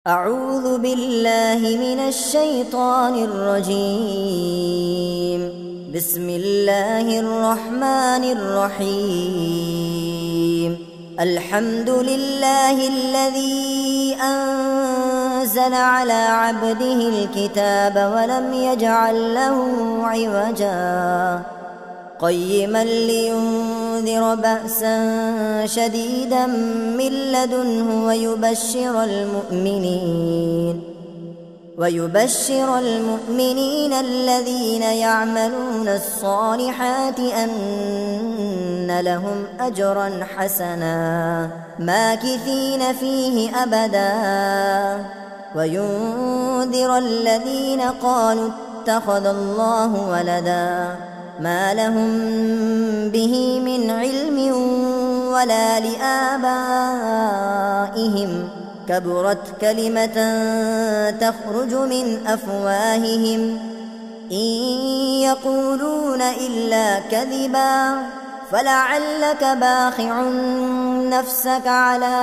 أعوذ بالله من الشيطان الرجيم. بسم الله الرحمن الرحيم. الحمد لله الذي أنزل على عبده الكتاب ولم يجعل له عوجا قيما لينذر بأسا شديدا من لدنه ويبشر المؤمنين الذين يعملون الصالحات أن لهم أجرا حسنا ماكثين فيه أبدا وينذر الذين قالوا اتخذ الله ولدا ما لهم به من علم ولا لآبائهم كبرت كلمة تخرج من أفواههم إن يقولون إلا كذبا فلعلك باخع نفسك على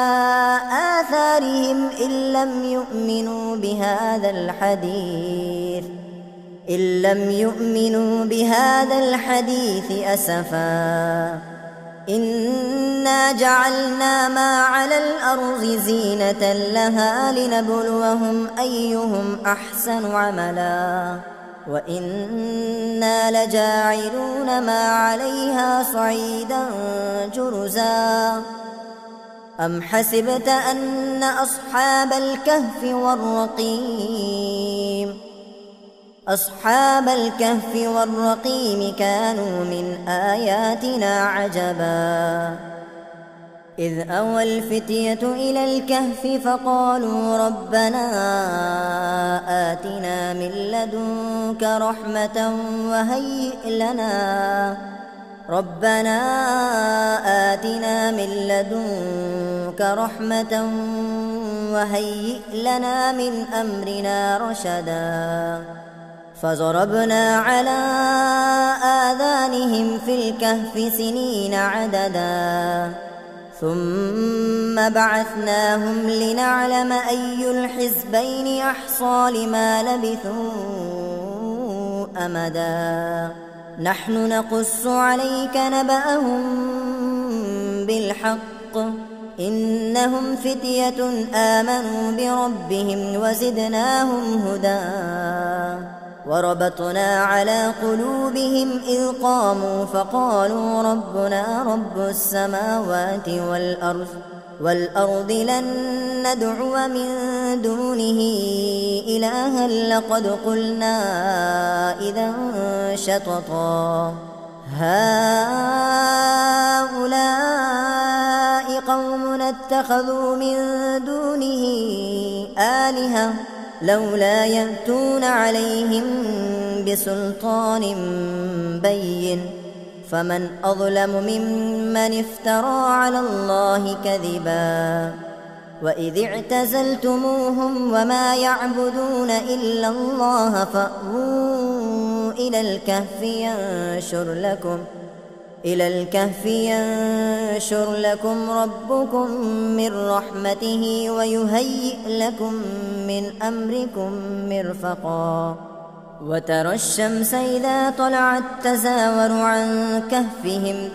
آثارهم إن لم يؤمنوا بهذا الحديث أسفا. إنا جعلنا ما على الأرض زينة لها لنبلوهم أيهم أحسن عملا وإنا لجاعلون ما عليها صعيدا جرزا. أم حسبت أن أصحاب الكهف والرقيم كانوا من آياتنا عجبا إذ أوى الفتية إلى الكهف فقالوا ربنا آتنا من لدنك رحمة وهيئ لنا من أمرنا رشدا. فضربنا على آذانهم في الكهف سنين عددا ثم بعثناهم لنعلم أي الحزبين أحصى لما لبثوا أمدا. نحن نقص عليك نبأهم بالحق إنهم فتية آمنوا بربهم وزدناهم هدى وربطنا على قلوبهم إذ قاموا فقالوا ربنا رب السماوات والأرض لن ندعو من دونه إلها لقد قلنا إذا شططا. هؤلاء قوم اتخذوا من دونه آلهة لولا يأتون عليهم بسلطان بين فمن أظلم ممن افترى على الله كذبا. وإذ اعتزلتموهم وما يعبدون إلا الله فأووا إلى الكهف ينشر لكم ربكم من رحمته ويهيئ لكم من أمركم مرفقا. وترى الشمس إذا طلعت تزاور عن كهفهم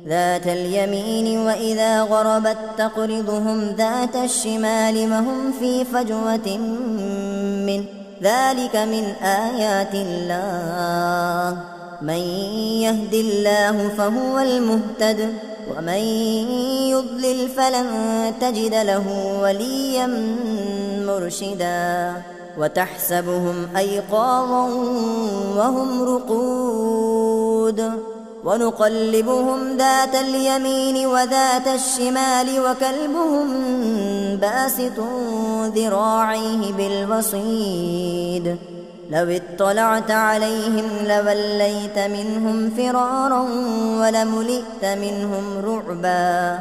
ذات اليمين وإذا غربت تقرضهم ذات الشمال وهم في فجوة منه ذلك من آيات الله. من يهد الله فهو المهتد ومن يضلل فلن تجد له وليا مرشدا. وتحسبهم أيقاظا وهم رقود ونقلبهم ذات اليمين وذات الشمال وكلبهم باسط ذراعيه بالوصيد لو اطلعت عليهم لوليت منهم فرارا ولملئت منهم رعبا.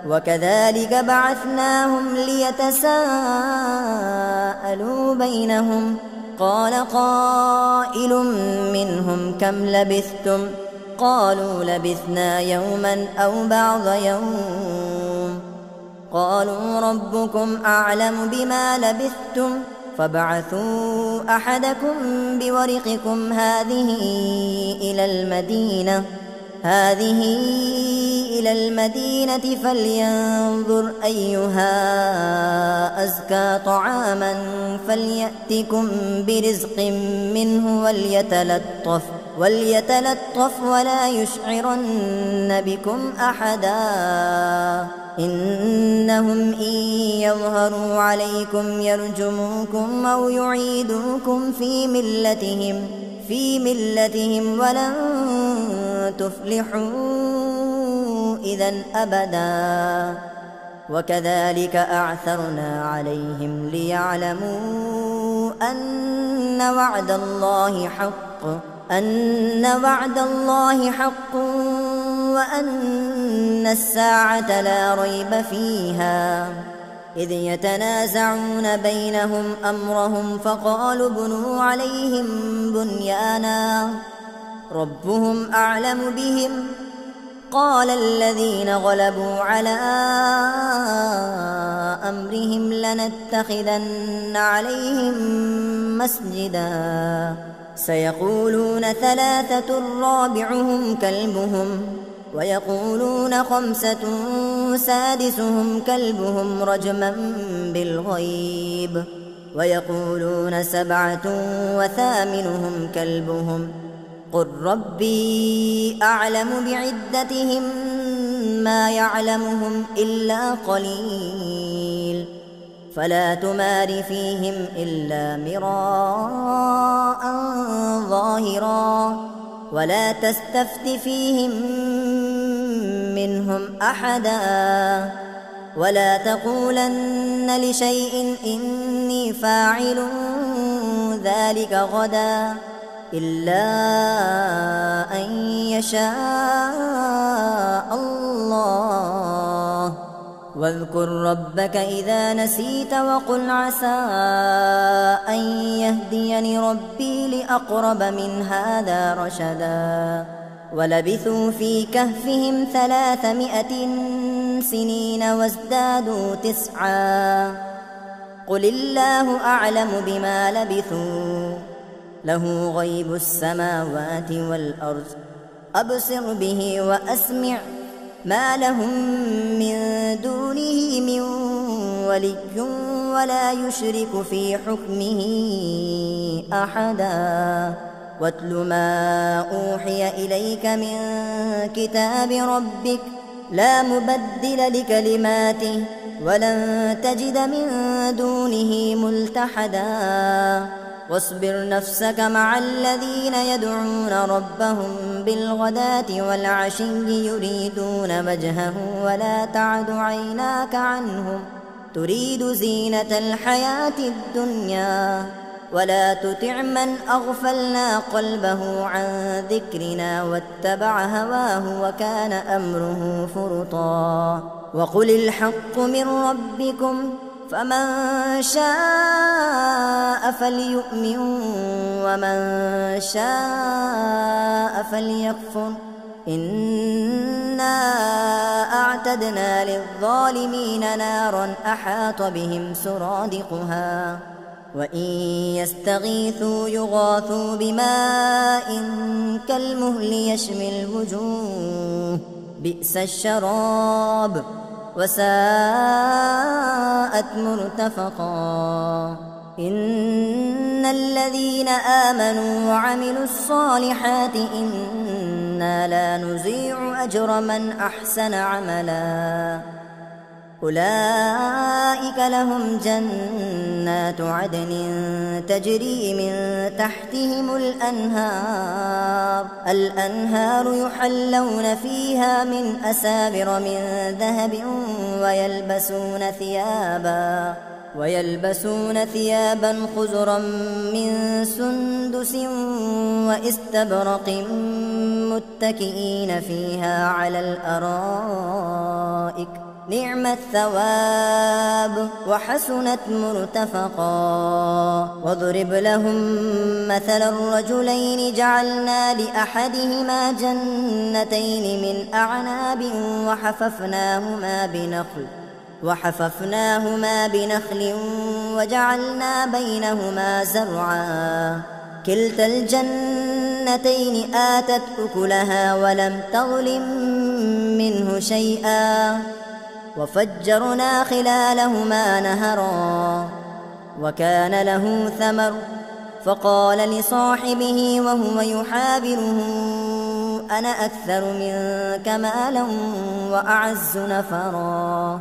وكذلك بعثناهم ليتساءلوا بينهم قال قائل منهم كم لبثتم قالوا لبثنا يوما أو بعض يوم قالوا ربكم أعلم بما لبثتم فابعثوا أحدكم بورقكم هذه إلى المدينة فلينظر أيها أزكى طعاما فليأتكم برزق منه وليتلطف ولا يشعرن بكم أحدا إنهم إن يظهروا عليكم يرجموكم أو يعيدوكم في ملتهم ولن تفلحوا إذا أبدا وكذلك أعثرنا عليهم ليعلموا أن وعد الله حق وأن الساعة لا ريب فيها إذ يتنازعون بينهم أمرهم فقالوا ابنوا عليهم بنيانا ربهم أعلم بهم قال الذين غلبوا على أمرهم لنتخذن عليهم مسجدا سيقولون 3 رابعهم كلبهم ويقولون 5 سادسهم كلبهم رجما بالغيب ويقولون 7 وثامنهم كلبهم قل ربي أعلم بعدتهم ما يعلمهم إلا قليل فلا تمار فيهم إلا مراء ظاهرا ولا تستفت فيهم منهم أحدا ولا تقولن لشيء إني فاعل ذلك غدا إلا أن يشاء الله واذكر ربك إذا نسيت وقل عسى أن يهديني ربي لأقرب من هذا رشدا ولبثوا في كهفهم 300 سنين وازدادوا 9 قل الله أعلم بما لبثوا له غيب السماوات والأرض أبصر به وأسمع ما لهم من دونه من ولي ولا يشرك في حكمه أحدا واتل ما أوحي إليك من كتاب ربك لا مبدل لكلماته ولن تجد من دونه ملتحدا واصبر نفسك مع الذين يدعون ربهم بالغداة والعشي يريدون وجهه ولا تعد عيناك عنهم تريد زينة الحياة الدنيا ولا تطع من أغفلنا قلبه عن ذكرنا واتبع هواه وكان أمره فرطا وقل الحق من ربكم فمن شاء فليؤمن ومن شاء فليكفر إنا أعتدنا للظالمين نارا أحاط بهم سرادقها وإن يستغيثوا يغاثوا بماء كالمهل يشوي الوجوه بئس الشراب وساءت مرتفقا إن الذين آمنوا وعملوا الصالحات إنا لا نضيع أجر من أحسن عملا أولئك لهم جنات عدن تجري من تحتهم الأنهار يحلون فيها من أساور من ذهب ويلبسون ثيابا خضرا من سندس واستبرق متكئين فيها على الأرائك نعم الثواب وحسنت مرتفقا واضرب لهم مثل الرجلين جعلنا لأحدهما جنتين من أعناب وحففناهما بنخل وحففناهما بنخل وجعلنا بينهما زرعا كلتا الجنتين آتت أكلها ولم تظلم منه شيئا وفجرنا خلالهما نهرا وكان له ثمر فقال لصاحبه وهو يحاوره أنا أكثر منك مالا وأعز نفرا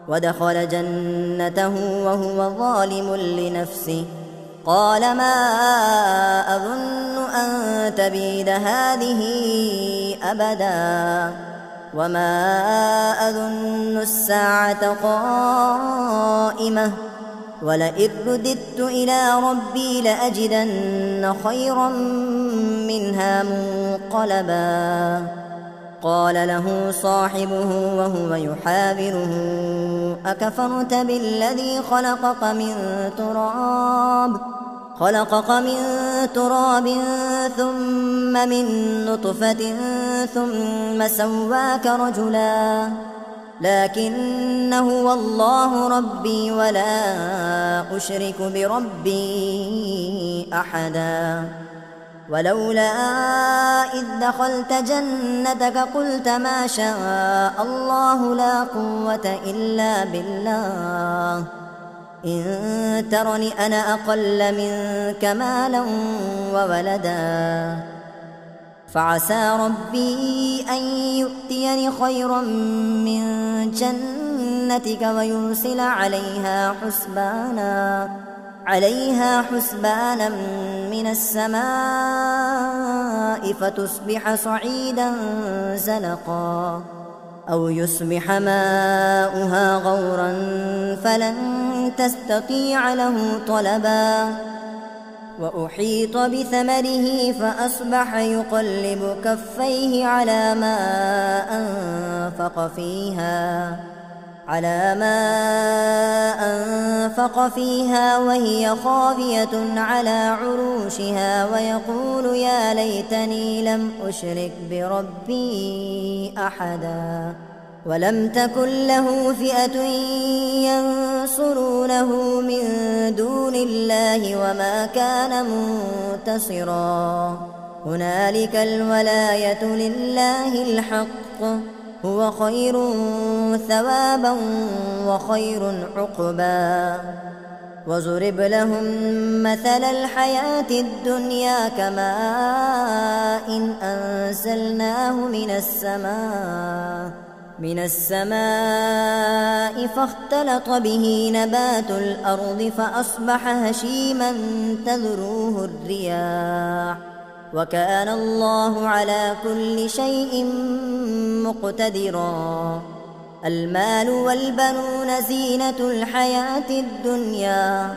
ودخل جنته وهو ظالم لنفسه قال ما أظن أن تبيد هذه أبدا وما أظن الساعة قائمة ولئن رددت إلى ربي لأجدن خيرا منها منقلبا قال له صاحبه وهو يحاوره أكفرت بالذي خلقك من تراب ثم من نطفة ثم سواك رجلا لكن هو الله ربي ولا أشرك بربي أحدا ولولا إذ دخلت جنتك قلت ما شاء الله لا قوة إلا بالله إن ترني أنا أقل منك مالا وولدا فعسى ربي أن يؤتيني خيرا من جنتك ويرسل عليها حسبانا من السماء فتصبح صعيدا زلقا أو يصبح ماؤها غورا فلن تستطيع له طلبا وأحيط بثمره فأصبح يقلب كفيه على ما أنفق فيها وهي خاوية على عروشها ويقول يا ليتني لم أشرك بربي أحدا ولم تكن له فئة ينصرونه من دون الله وما كان منتصرا هنالك الولاية لله الحق هو خير ثوابا وخير عقبا وضرب لهم مثل الحياة الدنيا كماء أنزلناه من السماء فاختلط به نبات الأرض فأصبح هشيما تذروه الرياح وكان الله على كل شيء مقتدرا المال والبنون زينة الحياة الدنيا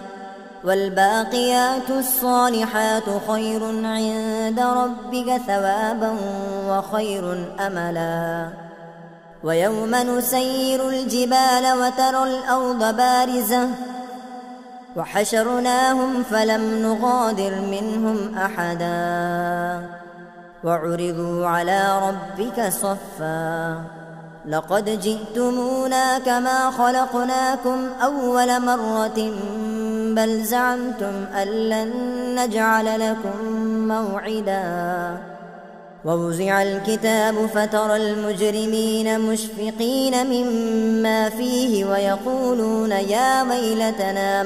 والباقيات الصالحات خير عند ربك ثوابا وخير أملا ويوم نسير الجبال وترى الأرض بارزة وحشرناهم فلم نغادر منهم أحدا وعرضوا على ربك صفا لقد جئتمونا كما خلقناكم أول مرة بل زعمتم أن لن نجعل لكم موعدا ووزع الكتاب فترى المجرمين مشفقين مما فيه ويقولون يا ويلتنا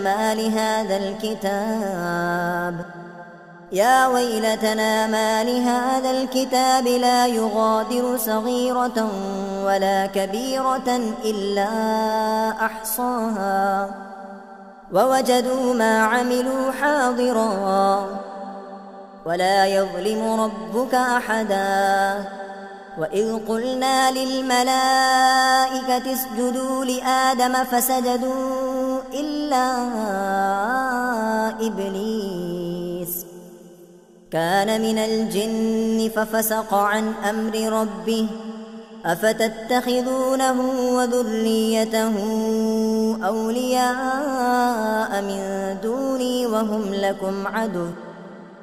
ما لهذا الكتاب لا يغادر صغيرة ولا كبيرة إلا أحصاها ووجدوا ما عملوا حاضرا ولا يظلم ربك أحدا وإذ قلنا للملائكة اسجدوا لآدم فسجدوا إلا إبليس كان من الجن ففسق عن أمر ربه أفتتخذونه وذريته أولياء من دوني وهم لكم عدو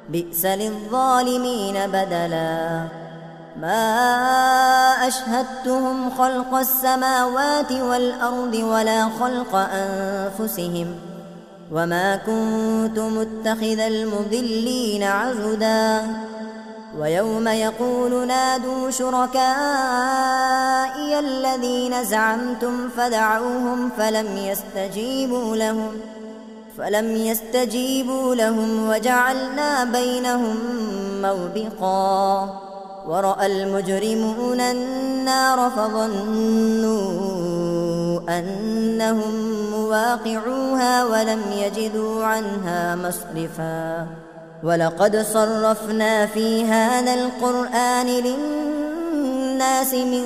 بئس للظالمين بدلا ما أشهدتهم خلق السماوات والأرض ولا خلق أنفسهم وما كنت متخذ المضلين عضدا ويوم يقول نادوا شركائي الذين زعمتم فدعوهم فلم يستجيبوا لهم وجعلنا بينهم موبقا ورأى المجرمون النار فظنوا أنهم مواقعوها ولم يجدوا عنها مصرفا ولقد صرفنا في هذا القرآن للناس من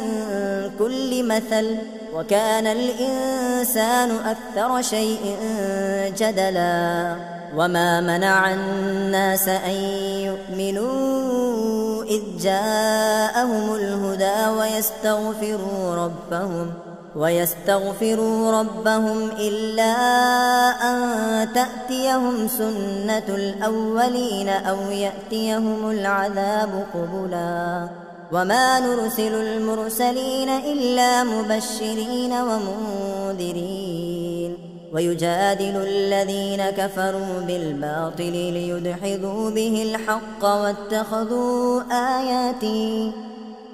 كل مثل وكان الإنسان أكثر شيء جدلا وما منع الناس أن يؤمنوا إذ جاءهم الهدى ويستغفروا ربهم إلا أن تأتيهم سنة الأولين أو يأتيهم العذاب قبلا وما نرسل المرسلين إلا مبشرين ومنذرين ويجادل الذين كفروا بالباطل ليدحضوا به الحق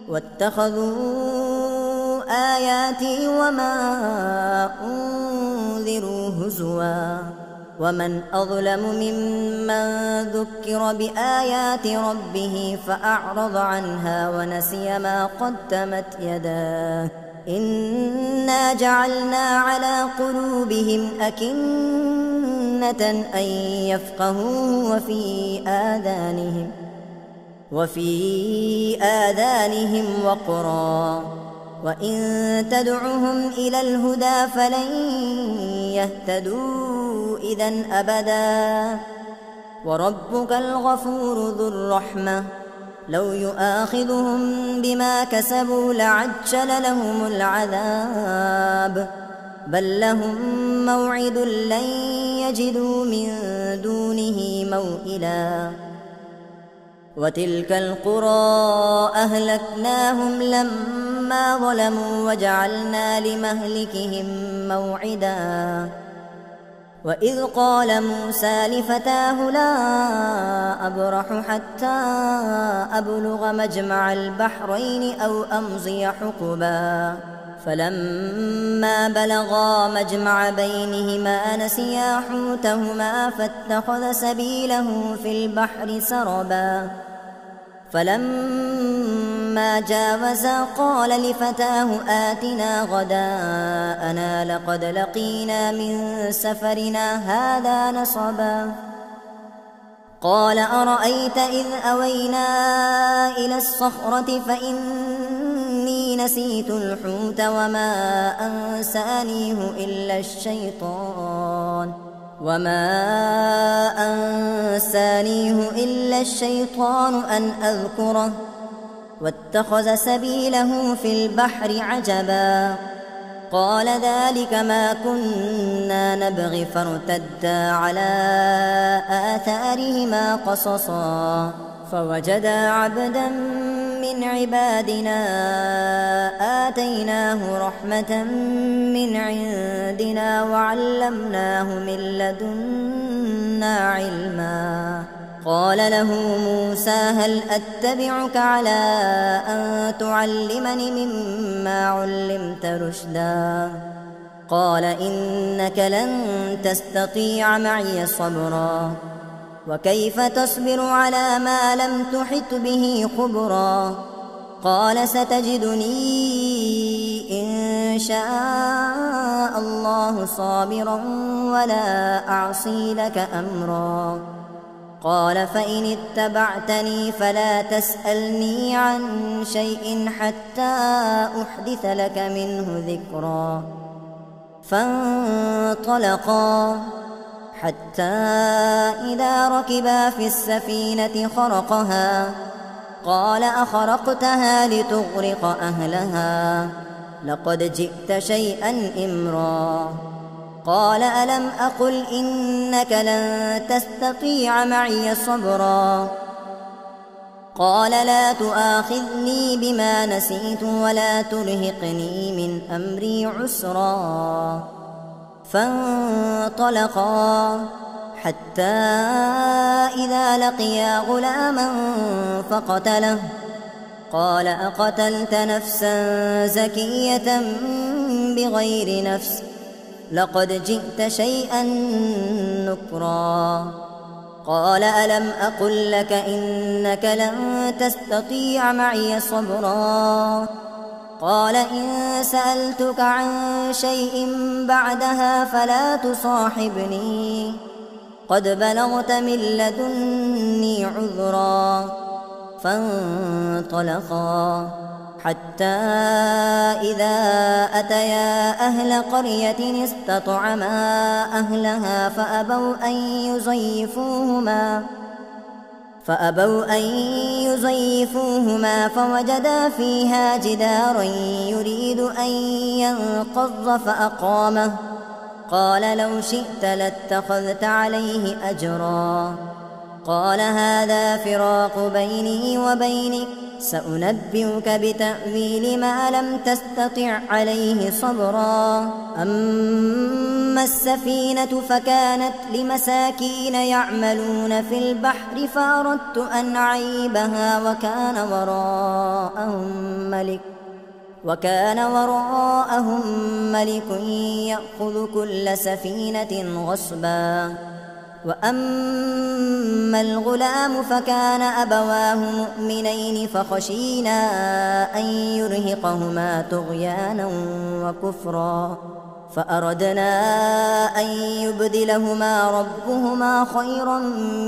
واتخذوا آياتي وما أنذروا هزوا ومن أظلم ممن ذكر بآيات ربه فأعرض عنها ونسي ما قدمت يداه إنا جعلنا على قلوبهم أكنة أن يفقهوه وفي آذانهم وقرا وإن تدعهم إلى الهدى فلن يهتدوا إذن أبدا وربك الغفور ذو الرحمة لو يؤاخذهم بما كسبوا لعجل لهم العذاب بل لهم موعد لن يجدوا من دونه موئلا وتلك القرى أهلكناهم لما ظلموا وجعلنا لمهلكهم موعدا وإذ قال موسى لفتاه لا أبرح حتى أبلغ مجمع البحرين أو أمضي حقبا فلما بلغا مجمع بينهما نسيا حوتهما فاتخذ سبيله في البحر سربا فلما جاوزا قال لفتاه آتنا غداءنا لقد لقينا من سفرنا هذا نصبا قال أرأيت إذ أوينا إلى الصخرة فإني نسيت الحوت وما أنسانيه إلا الشيطان أن أذكره واتخذ سبيله في البحر عجبا قال ذلك ما كنا نبغي فارتدا على آثارهما قصصا فوجدا عبدا من عبادنا آتيناه رحمة من عندنا وعلمناه من لدنا علما قال له موسى هل أتبعك على أن تعلمني مما علمت رشدا قال إنك لن تستطيع معي صبرا وكيف تصبر على ما لم تحط به خبرا قال ستجدني إن شاء الله صابرا ولا أعصي لك أمرا قال فإن اتبعتني فلا تسألني عن شيء حتى أحدث لك منه ذكرا فانطلقا حتى إذا ركبا في السفينة خرقها قال أخرقتها لتغرق أهلها لقد جئت شيئا إمرا قال ألم أقل إنك لن تستطيع معي صبرا قال لا تؤاخذني بما نسيت ولا ترهقني من أمري عسرا. فانطلقا حتى إذا لقيا غلاما فقتله. قال أقتلت نفسا زكية بغير نفس لقد جئت شيئا نكرا. قال ألم أقل لك إنك لن تستطيع معي صبرا. قال إن سألتك عن شيء بعدها فلا تصاحبني قد بلغت من لدني عذرا. فانطلقا حتى إذا أتيا أهل قرية استطعما أهلها فأبوا أن يضيفوهما فوجدا فيها جدارا يريد أن ينقض فأقامه. قال لو شئت لاتخذت عليه أجرا. قال هذا فراق بيني وبينك سأنبئك بتأويل ما لم تستطع عليه صبرا. أما السفينة فكانت لمساكين يعملون في البحر فأردت أن أعيبها وكان وراءهم ملك يأخذ كل سفينة غصبا. وأما الغلام فكان أبواه مؤمنين فخشينا أن يرهقهما طغيانا وكفرا فأردنا أن يبدلهما ربهما خيرا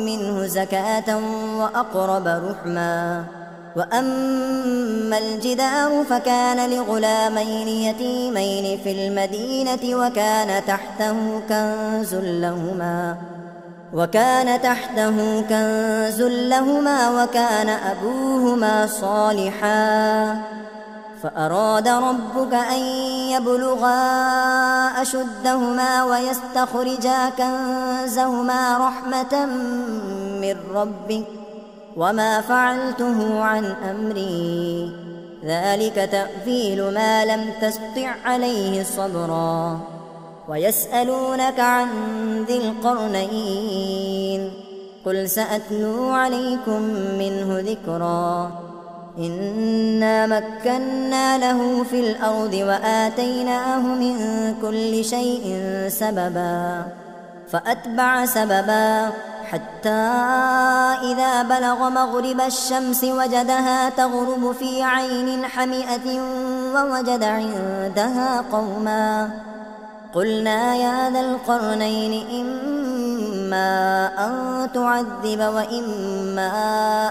منه زكاة وأقرب رحما. وأما الجدار فكان لغلامين يتيمين في المدينة وكان تحته كنز لهما وكان أبوهما صالحا. فأراد ربك أن يبلغا أشدهما ويستخرجا كنزهما رحمة من ربك وما فعلته عن أمري ذلك تأويل ما لم تستطع عليه صبرا. ويسألونك عن ذي القرنين قل سأتلو عليكم منه ذكرا. إنا مكنا له في الأرض وآتيناه من كل شيء سببا. فأتبع سببا حتى إذا بلغ مغرب الشمس وجدها تغرب في عين حمئة ووجد عندها قوما. قلنا يا ذا القرنين إما أن تعذب وإما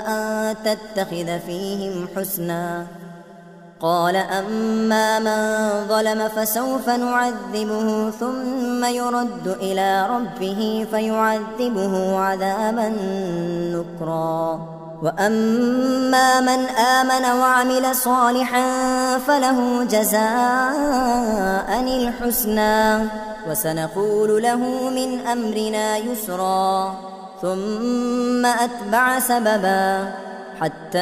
أن تتخذ فيهم حسنا. قال أما من ظلم فسوف نعذبه ثم يرد إلى ربه فيعذبه عذابا نكرا. وأما من آمن وعمل صالحا فله جزاء الحسنى وسنقول له من أمرنا يسرا. ثم أتبع سببا حتى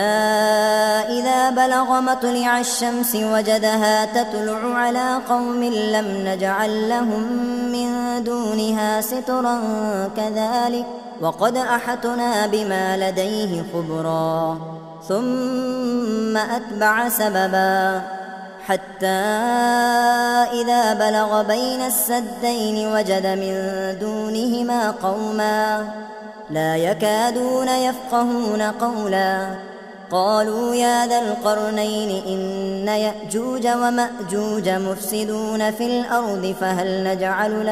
إذا بلغ مطلع الشمس وجدها تطلع على قوم لم نجعل لهم من دونها سترا كذلك وقد أحطنا بما لديه خبرا. ثم أتبع سببا حتى إذا بلغ بين السدين وجد من دونهما قوما لا يكادون يفقهون قولا. قالوا يا ذا القرنين إن يأجوج ومأجوج مفسدون في الأرض فهل نجعل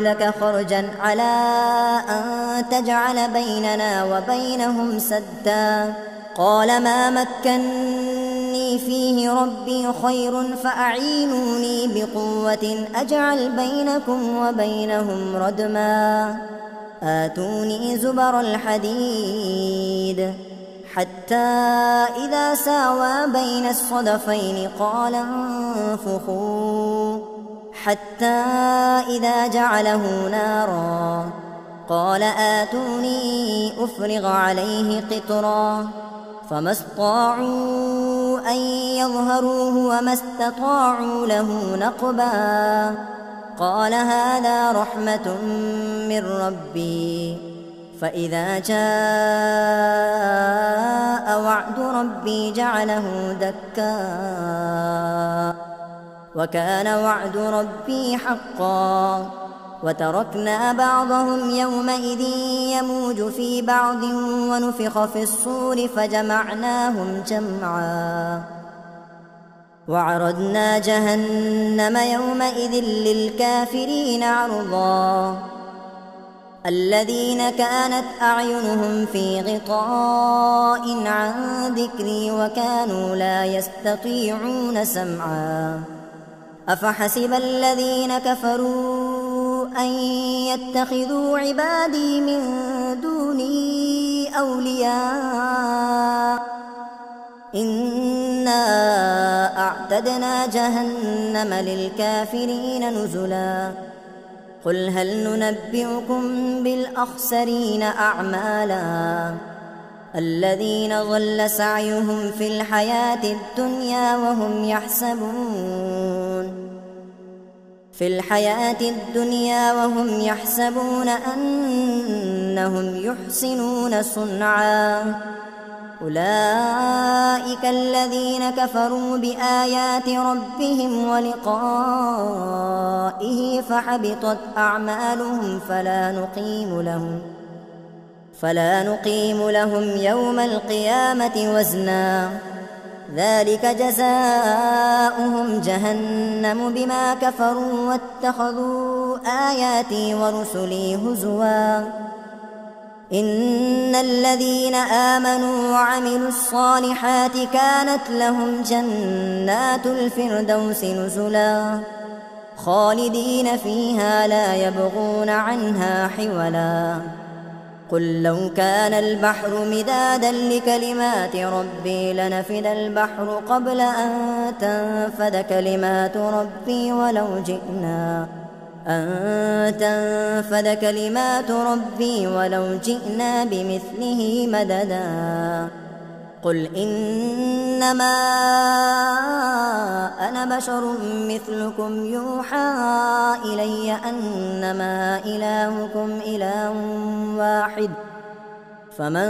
لك خرجا على أن تجعل بيننا وبينهم سدا. قال ما مكني فيه ربي خير فأعينوني بقوة أجعل بينكم وبينهم ردما. آتوني زبر الحديد حتى إذا ساوى بين الصدفين قال انفخوا حتى إذا جعله نارا قال آتوني أفرغ عليه قطرا فما استطاعوا أن يظهروه وما استطاعوا له نقبا قال هذا رحمة من ربي فإذا جاء وعد ربي جعله دكا وكان وعد ربي حقا وتركنا بعضهم يومئذ يموج في بعض ونفخ في الصور فجمعناهم جمعا وعرضنا جهنم يومئذ للكافرين عرضا الذين كانت أعينهم في غطاء عن ذكري وكانوا لا يستطيعون سمعا أفحسب الذين كفروا أن يتخذوا عبادي من دوني أولياء إنا أعتدنا جهنم للكافرين نزلا قل هل ننبئكم بالأخسرين أعمالا الذين ضل سعيهم في الحياة الدنيا وهم يحسبون أنهم يحسنون صنعا أولئك الذين كفروا بآيات ربهم ولقائه فحبطت أعمالهم فلا نقيم لهم يوم القيامة وزنا ذلك جزاؤهم جهنم بما كفروا واتخذوا آياتي ورسلي هزوا إن الذين آمنوا وعملوا الصالحات كانت لهم جنات الفردوس نزلا خالدين فيها لا يبغون عنها حولا قل لو كان البحر مدادا لكلمات ربي لنفد البحر قبل أن تنفد كلمات ربي ولو جئنا بمثله مددا قل إنما أنا بشر مثلكم يوحى إلي أنما إلهكم إله واحد فمن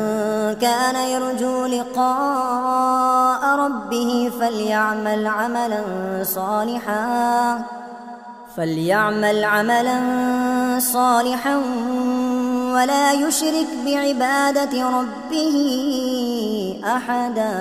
كان يرجو لقاء ربه فليعمل عملا صالحا ولا يشرك بعبادة ربه أحدا.